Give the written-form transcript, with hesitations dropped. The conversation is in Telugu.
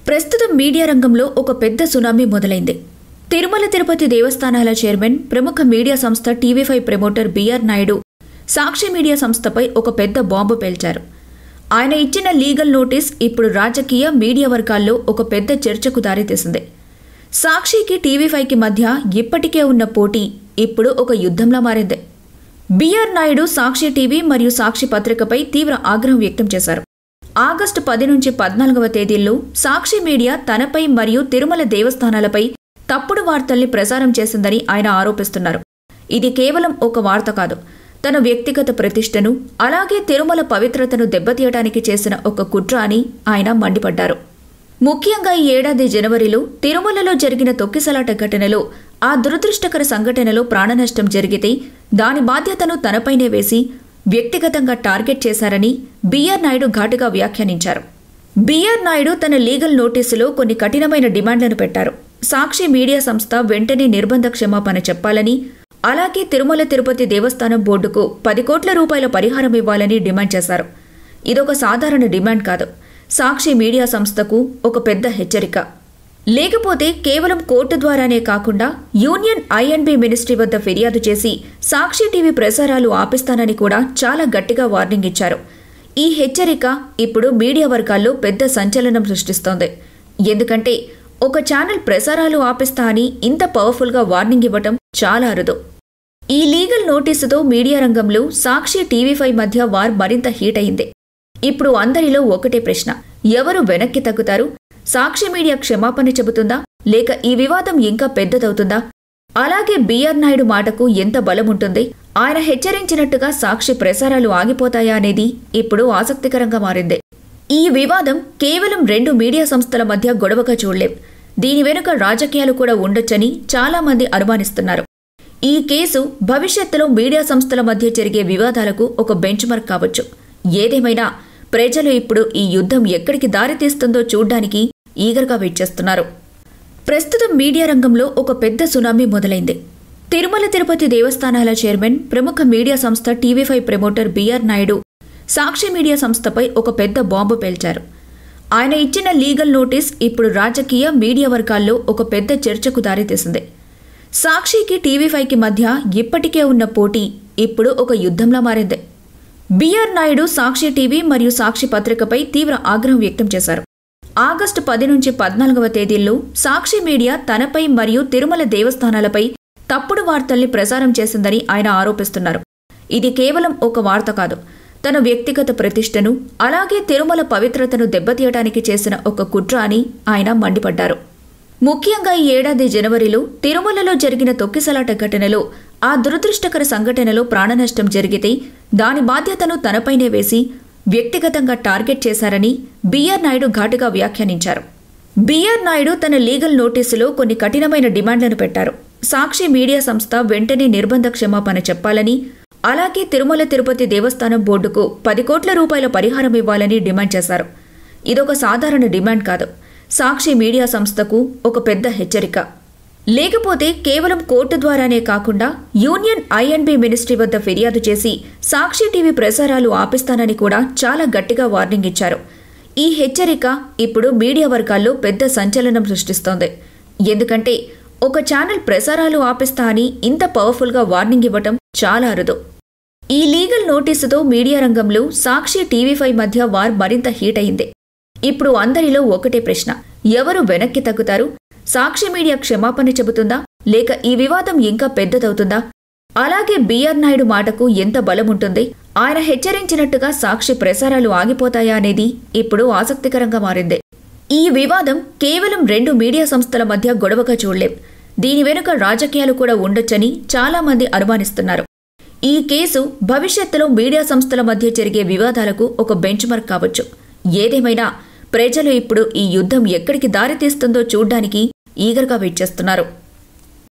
ప్రస్తుతం మీడియా రంగంలో ఒక పెద్ద సునామీ మొదలైంది. తిరుమల తిరుపతి దేవస్థానాల చైర్మన్, ప్రముఖ మీడియా సంస్థ టీవీ5 ప్రమోటర్ బిఆర్ నాయుడు సాక్షి మీడియా సంస్థపై ఒక పెద్ద బాంబు పేల్చారు. ఆయన ఇచ్చిన లీగల్ నోటీస్ ఇప్పుడు రాజకీయ, మీడియా వర్గాల్లో ఒక పెద్ద చర్చకు దారితీసింది. సాక్షికి టీవీ5కి మధ్య ఇప్పటికే ఉన్న పోటీ ఇప్పుడు ఒక యుద్ధంలా మారింది. బిఆర్ నాయుడు సాక్షి టీవీ మరియు సాక్షి పత్రికపై తీవ్ర ఆగ్రహం వ్యక్తం చేశారు. ఆగస్టు 10 నుంచి 14వ తేదీల్లో సాక్షి మీడియా తనపై మరియు తిరుమల దేవస్థానాలపై తప్పుడు వార్తల్ని ప్రసారం చేసిందని ఆయన ఆరోపిస్తున్నారు. ఇది కేవలం ఒక వార్త కాదు, తన వ్యక్తిగత ప్రతిష్టను, అలాగే తిరుమల పవిత్రతను దెబ్బతీయడానికి చేసిన ఒక కుట్ర అని ఆయన మండిపడ్డారు. ముఖ్యంగా ఈ ఏడాది జనవరిలో తిరుమలలో జరిగిన తొక్కిసలాట ఘటనలో ఆ దురదృష్టకర సంఘటనలో ప్రాణనష్టం జరిగితే దాని బాధ్యతను తనపైనే వేసి వ్యక్తిగతంగా టార్గెట్ చేశారని బిఆర్ నాయుడు ఘాటుగా వ్యాఖ్యానించారు. బిఆర్ నాయుడు తన లీగల్ నోటీసులో కొన్ని కఠినమైన డిమాండ్లను పెట్టారు. సాక్షి మీడియా సంస్థ వెంటనే నిర్బంధ క్షమాపణ చెప్పాలని, అలాగే తిరుమల తిరుపతి దేవస్థానం బోర్డుకు 10 కోట్ల రూపాయల పరిహారం ఇవ్వాలని డిమాండ్ చేశారు. ఇదొక సాధారణ డిమాండ్ కాదు, సాక్షి మీడియా సంస్థకు ఒక పెద్ద హెచ్చరిక. లేకపోతే కేవలం కోర్టు ద్వారానే కాకుండా యూనియన్ ఐ&బి మినిస్ట్రీ వద్ద ఫిర్యాదు చేసి సాక్షి టీవీ ప్రసారాలు ఆపిస్తానని కూడా చాలా గట్టిగా వార్నింగ్ ఇచ్చారు. ఈ హెచ్చరిక ఇప్పుడు మీడియా వర్గాల్లో పెద్ద సంచలనం సృష్టిస్తోంది. ఎందుకంటే ఒక ఛానల్ ప్రసారాలు ఆపిస్తా అని ఇంత పవర్ఫుల్గా వార్నింగ్ ఇవ్వటం చాలా అరుదు. ఈ లీగల్ నోటీసుతో మీడియా రంగంలో సాక్షి టీవీ5 మధ్య వార్ మరింత హీట్ అయింది. ఇప్పుడు అందరిలో ఒకటే ప్రశ్న: ఎవరు వెనక్కి తగ్గుతారు? సాక్షి మీడియా క్షమాపణ చెబుతుందా, లేక ఈ వివాదం ఇంకా పెద్దదవుతుందా? అలాగే బిఆర్ నాయుడు మాటకు ఎంత బలముంటుంది? ఆయన హెచ్చరించినట్టుగా సాక్షి ప్రసారాలు ఆగిపోతాయా అనేది ఇప్పుడు ఆసక్తికరంగా మారింది. ఈ వివాదం కేవలం 2 మీడియా సంస్థల మధ్య గొడవగా చూడలేం. దీని వెనుక రాజకీయాలు కూడా ఉండొచ్చని చాలా మంది అనుమానిస్తున్నారు. ఈ కేసు భవిష్యత్తులో మీడియా సంస్థల మధ్య జరిగే వివాదాలకు ఒక బెంచ్ మార్క్ కావచ్చు. ఏదేమైనా ప్రజలు ఇప్పుడు ఈ యుద్ధం ఎక్కడికి దారితీస్తుందో చూడ్డానికి ఈగర్గా వెయిట్ చేస్తున్నారు. ప్రస్తుతం మీడియా రంగంలో ఒక పెద్ద సునామీ మొదలైంది. తిరుమల తిరుపతి దేవస్థానాల చైర్మన్, ప్రముఖ మీడియా సంస్థ టీవీ5 ప్రమోటర్ బిఆర్ నాయుడు సాక్షి మీడియా సంస్థపై ఒక పెద్ద బాంబు పేల్చారు. ఆయన ఇచ్చిన లీగల్ నోటీస్ ఇప్పుడు రాజకీయ, మీడియా వర్గాల్లో ఒక పెద్ద చర్చకు దారితీసింది. సాక్షికి టీవీ5కి మధ్య ఇప్పటికే ఉన్న పోటీ ఇప్పుడు ఒక యుద్ధంలా మారింది. బిఆర్ నాయుడు సాక్షి టీవీ మరియు సాక్షి పత్రికపై తీవ్ర ఆగ్రహం వ్యక్తం చేశారు. ఆగస్టు 10 నుంచి 14వ తేదీల్లో సాక్షి మీడియా తనపై మరియు తిరుమల దేవస్థానాలపై తప్పుడు వార్తల్ని ప్రసారం చేసిందని ఆయన ఆరోపిస్తున్నారు. ఇది కేవలం ఒక వార్త కాదు, తన వ్యక్తిగత ప్రతిష్టను, అలాగే తిరుమల పవిత్రతను దెబ్బతీయడానికి చేసిన ఒక కుట్ర అని ఆయన మండిపడ్డారు. ముఖ్యంగా ఈ ఏడాది జనవరిలో తిరుమలలో జరిగిన తొక్కిసలాట ఘటనలో ఆ దురదృష్టకర సంఘటనలో ప్రాణనష్టం జరిగితే దాని బాధ్యతను తనపైనే వేసి వ్యక్తిగతంగా టార్గెట్ చేశారని బిఆర్ నాయుడు ఘాటుగా వ్యాఖ్యానించారు. బిఆర్ నాయుడు తన లీగల్ నోటీసులో కొన్ని కఠినమైన డిమాండ్లను పెట్టారు. సాక్షి మీడియా సంస్థ వెంటనే నిర్బంధ క్షమాపణ చెప్పాలని, అలాగే తిరుమల తిరుపతి దేవస్థానం బోర్డుకు 10 కోట్ల రూపాయల పరిహారం ఇవ్వాలని డిమాండ్ చేశారు. ఇదొక సాధారణ డిమాండ్ కాదు, సాక్షి మీడియా సంస్థకు ఒక పెద్ద హెచ్చరిక. లేకపోతే కేవలం కోర్టు ద్వారానే కాకుండా యూనియన్ ఐ&బి మినిస్ట్రీ వద్ద ఫిర్యాదు చేసి సాక్షి టీవీ ప్రసారాలు ఆపిస్తానని కూడా చాలా గట్టిగా వార్నింగ్ ఇచ్చారు. ఈ హెచ్చరిక ఇప్పుడు మీడియా వర్గాల్లో పెద్ద సంచలనం సృష్టిస్తోంది. ఎందుకంటే ఒక ఛానల్ ప్రసారాలు ఆపిస్తా అని ఇంత పవర్ఫుల్గా వార్నింగ్ ఇవ్వటం చాలా అరుదు. ఈ లీగల్ నోటీసుతో మీడియా రంగంలో సాక్షి టీవీ5 మధ్య వార్ మరింత హీట్ అయింది. ఇప్పుడు అందరిలో ఒకటే ప్రశ్న: ఎవరు వెనక్కి తగ్గుతారు? సాక్షి మీడియా క్షమాపణ చెబుతుందా, లేక ఈ వివాదం ఇంకా పెద్దదవుతుందా? అలాగే బిఆర్ నాయుడు మాటకు ఎంత బలముంటుంది? ఆయన హెచ్చరించినట్టుగా సాక్షి ప్రసారాలు ఆగిపోతాయా అనేది ఇప్పుడు ఆసక్తికరంగా మారింది. ఈ వివాదం కేవలం 2 మీడియా సంస్థల మధ్య గొడవగా చూడలేం. దీని వెనుక రాజకీయాలు కూడా ఉండొచ్చని చాలా మంది అనుమానిస్తున్నారు. ఈ కేసు భవిష్యత్తులో మీడియా సంస్థల మధ్య జరిగే వివాదాలకు ఒక బెంచ్ మార్క్ కావచ్చు. ఏదేమైనా ప్రజలు ఇప్పుడు ఈ యుద్ధం ఎక్కడికి దారితీస్తుందో చూడ్డానికి ఈగర్గా వెయిట్ చేస్తున్నారు.